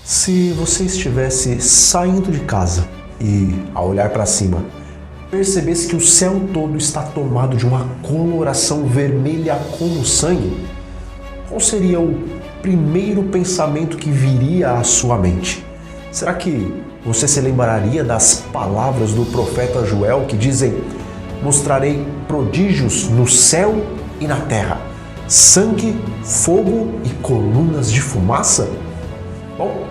Se você estivesse saindo de casa e, ao olhar para cima, percebesse que o céu todo está tomado de uma coloração vermelha como sangue, qual seria o primeiro pensamento que viria à sua mente? Será que você se lembraria das palavras do profeta Joel que dizem: mostrarei prodígios no céu e na terra, sangue, fogo e colunas de fumaça? Bom,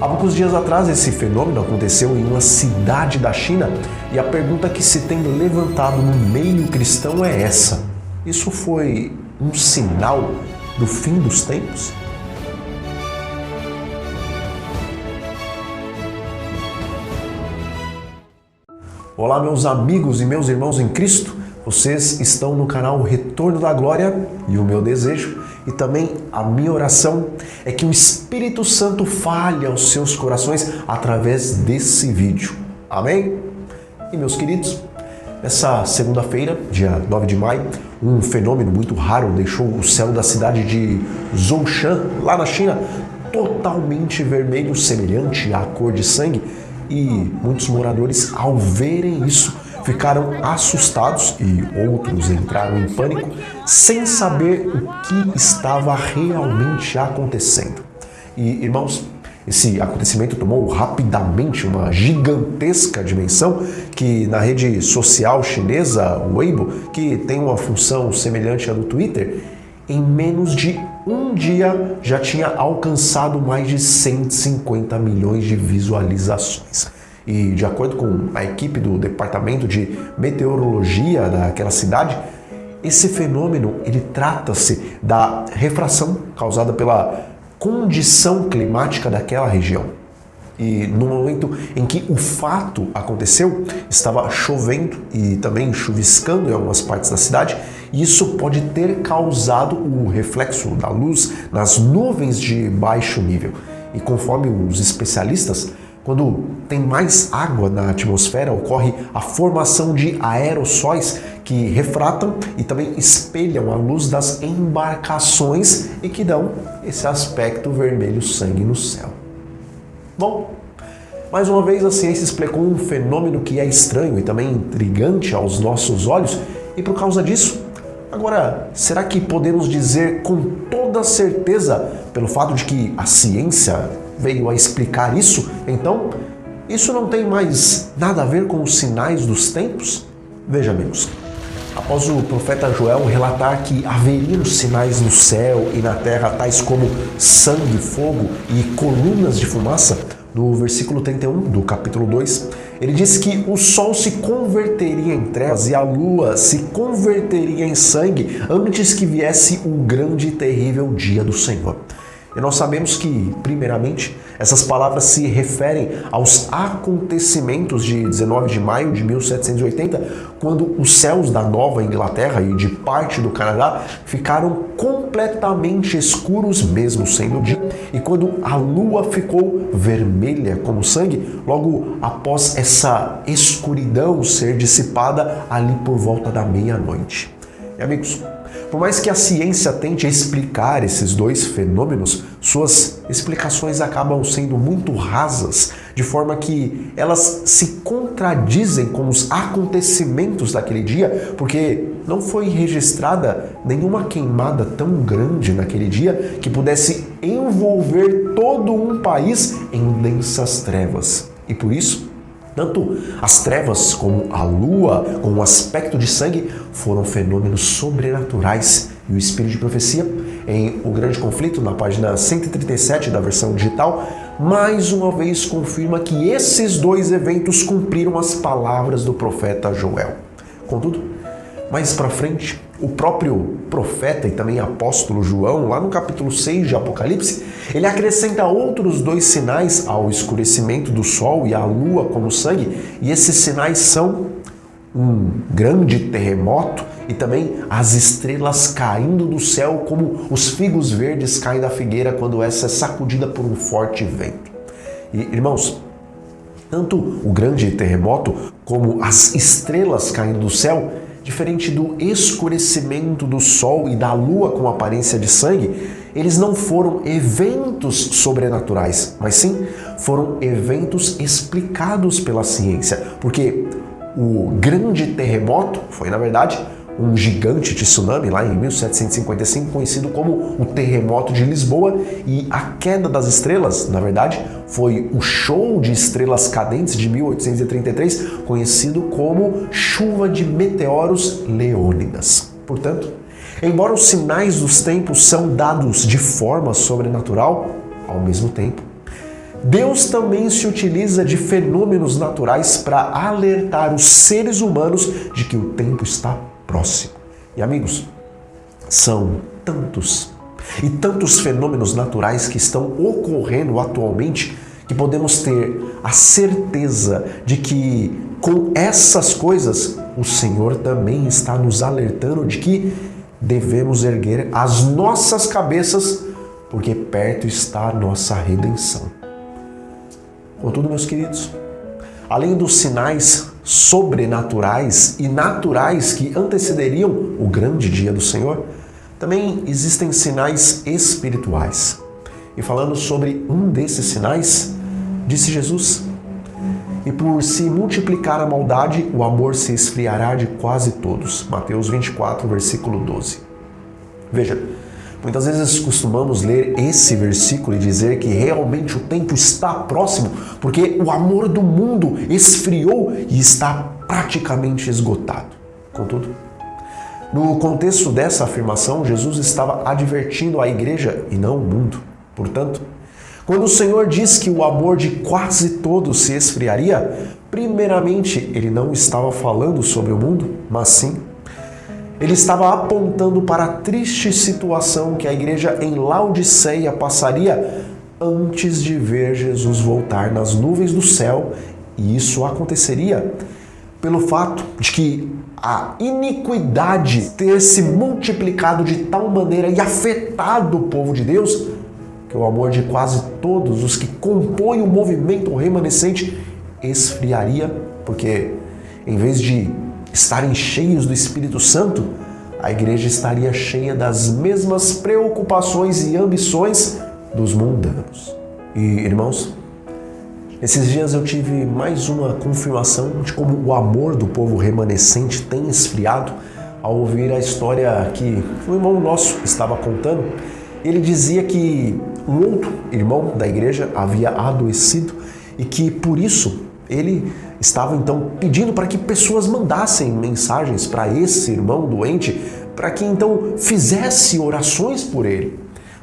há poucos dias atrás esse fenômeno aconteceu em uma cidade da China e a pergunta que se tem levantado no meio cristão é essa: isso foi um sinal do fim dos tempos? Olá, meus amigos e meus irmãos em Cristo, vocês estão no canal Retorno da Glória e o meu desejo e também a minha oração é que o Espírito Santo fale aos seus corações através desse vídeo. Amém? E meus queridos, nessa segunda-feira, dia 9 de maio, um fenômeno muito raro deixou o céu da cidade de Zhoushan, lá na China, totalmente vermelho, semelhante à cor de sangue. E muitos moradores, ao verem isso, ficaram assustados e outros entraram em pânico sem saber o que estava realmente acontecendo. E, irmãos, esse acontecimento tomou rapidamente uma gigantesca dimensão que na rede social chinesa Weibo, que tem uma função semelhante à do Twitter, em menos de um dia já tinha alcançado mais de 150 milhões de visualizações. E de acordo com a equipe do Departamento de Meteorologia daquela cidade, esse fenômeno ele trata-se da refração causada pela condição climática daquela região. E no momento em que o fato aconteceu, estava chovendo e também chuviscando em algumas partes da cidade, e isso pode ter causado o reflexo da luz nas nuvens de baixo nível. E conforme os especialistas, quando tem mais água na atmosfera, ocorre a formação de aerossóis que refratam e também espelham a luz das embarcações e que dão esse aspecto vermelho sangue no céu. Bom, mais uma vez a ciência explicou um fenômeno que é estranho e também intrigante aos nossos olhos, e por causa disso, agora, será que podemos dizer com toda certeza, pelo fato de que a ciência veio a explicar isso, então isso não tem mais nada a ver com os sinais dos tempos? Veja, amigos, após o profeta Joel relatar que haveriam sinais no céu e na terra, tais como sangue, fogo e colunas de fumaça, no versículo 31 do capítulo 2, ele diz que o sol se converteria em trevas e a lua se converteria em sangue antes que viesse o grande e terrível dia do Senhor. E nós sabemos que, primeiramente, essas palavras se referem aos acontecimentos de 19 de maio de 1780, quando os céus da Nova Inglaterra e de parte do Canadá ficaram completamente escuros, mesmo sendo dia, e quando a lua ficou vermelha como sangue, logo após essa escuridão ser dissipada ali por volta da meia-noite. E, amigos, por mais que a ciência tente explicar esses dois fenômenos, suas explicações acabam sendo muito rasas, de forma que elas se contradizem com os acontecimentos daquele dia, porque não foi registrada nenhuma queimada tão grande naquele dia que pudesse envolver todo um país em densas trevas. E por isso, tanto as trevas como a lua, com o aspecto de sangue, foram fenômenos sobrenaturais. E o Espírito de Profecia, em O Grande Conflito, na página 137 da versão digital, mais uma vez confirma que esses dois eventos cumpriram as palavras do profeta Joel. Contudo, mais para frente, o próprio profeta e também apóstolo João, lá no capítulo 6 de Apocalipse, ele acrescenta outros dois sinais ao escurecimento do sol e à lua como sangue, e esses sinais são um grande terremoto e também as estrelas caindo do céu como os figos verdes caem da figueira quando essa é sacudida por um forte vento. E, irmãos, tanto o grande terremoto como as estrelas caindo do céu, diferente do escurecimento do sol e da lua com aparência de sangue, eles não foram eventos sobrenaturais, mas sim foram eventos explicados pela ciência, porque o grande terremoto foi, na verdade, um gigante tsunami lá em 1755, conhecido como o Terremoto de Lisboa, e a queda das estrelas, na verdade, foi o show de estrelas cadentes de 1833, conhecido como chuva de meteoros leônidas. Portanto, embora os sinais dos tempos são dados de forma sobrenatural, ao mesmo tempo, Deus também se utiliza de fenômenos naturais para alertar os seres humanos de que o tempo está próximo. E amigos, são tantos e tantos fenômenos naturais que estão ocorrendo atualmente que podemos ter a certeza de que com essas coisas o Senhor também está nos alertando de que devemos erguer as nossas cabeças, porque perto está a nossa redenção. Contudo, meus queridos, além dos sinais sobrenaturais e naturais que antecederiam o grande dia do Senhor, também existem sinais espirituais. E falando sobre um desses sinais, disse Jesus: e por se multiplicar a maldade, o amor se esfriará de quase todos. Mateus 24, versículo 12. Veja, muitas vezes costumamos ler esse versículo e dizer que realmente o tempo está próximo, porque o amor do mundo esfriou e está praticamente esgotado. Contudo, no contexto dessa afirmação, Jesus estava advertindo a igreja e não o mundo. Portanto, quando o Senhor diz que o amor de quase todos se esfriaria, primeiramente ele não estava falando sobre o mundo, mas sim ele estava apontando para a triste situação que a igreja em Laodiceia passaria antes de ver Jesus voltar nas nuvens do céu, e isso aconteceria pelo fato de que a iniquidade ter se multiplicado de tal maneira e afetado o povo de Deus, que o amor de quase todos os que compõem o movimento remanescente esfriaria, porque em vez de estarem cheios do Espírito Santo, a igreja estaria cheia das mesmas preocupações e ambições dos mundanos. E, irmãos, esses dias eu tive mais uma confirmação de como o amor do povo remanescente tem esfriado ao ouvir a história que um irmão nosso estava contando. Ele dizia que um outro irmão da igreja havia adoecido e que por isso ele estava então pedindo para que pessoas mandassem mensagens para esse irmão doente, para que então fizesse orações por ele.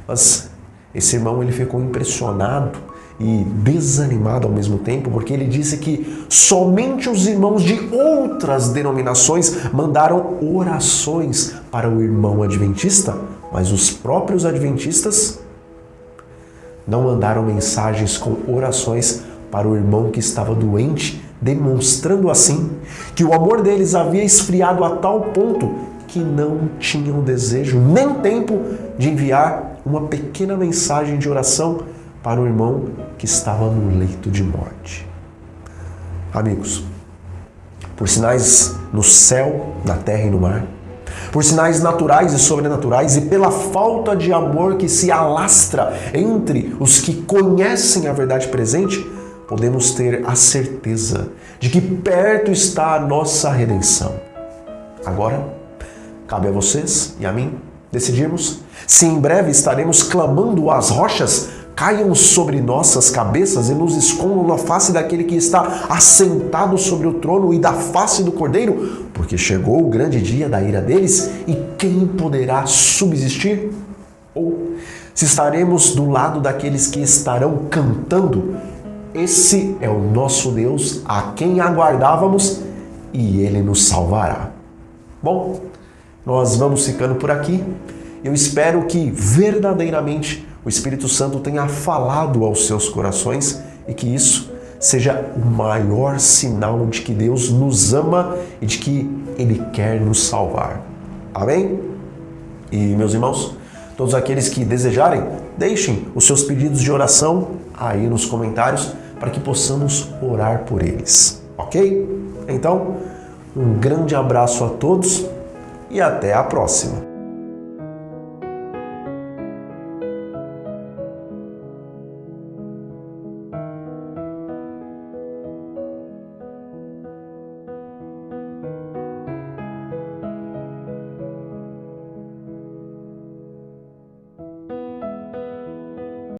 Mas esse irmão ele ficou impressionado e desanimado ao mesmo tempo, porque ele disse que somente os irmãos de outras denominações mandaram orações para o irmão adventista, mas os próprios adventistas não mandaram mensagens com orações para o irmão que estava doente, demonstrando assim que o amor deles havia esfriado a tal ponto que não tinham desejo nem tempo de enviar uma pequena mensagem de oração para o irmão que estava no leito de morte. Amigos, por sinais no céu, na terra e no mar, por sinais naturais e sobrenaturais e pela falta de amor que se alastra entre os que conhecem a verdade presente, podemos ter a certeza de que perto está a nossa redenção. Agora, cabe a vocês e a mim decidirmos se em breve estaremos clamando às rochas caiam sobre nossas cabeças e nos escondam na face daquele que está assentado sobre o trono e da face do Cordeiro, porque chegou o grande dia da ira deles, e quem poderá subsistir? Ou se estaremos do lado daqueles que estarão cantando: esse é o nosso Deus, a quem aguardávamos, e Ele nos salvará. Bom, nós vamos ficando por aqui. Eu espero que verdadeiramente o Espírito Santo tenha falado aos seus corações e que isso seja o maior sinal de que Deus nos ama e de que Ele quer nos salvar. Amém? E, meus irmãos, todos aqueles que desejarem, deixem os seus pedidos de oração aí nos comentários para que possamos orar por eles, ok? Então, um grande abraço a todos e até a próxima!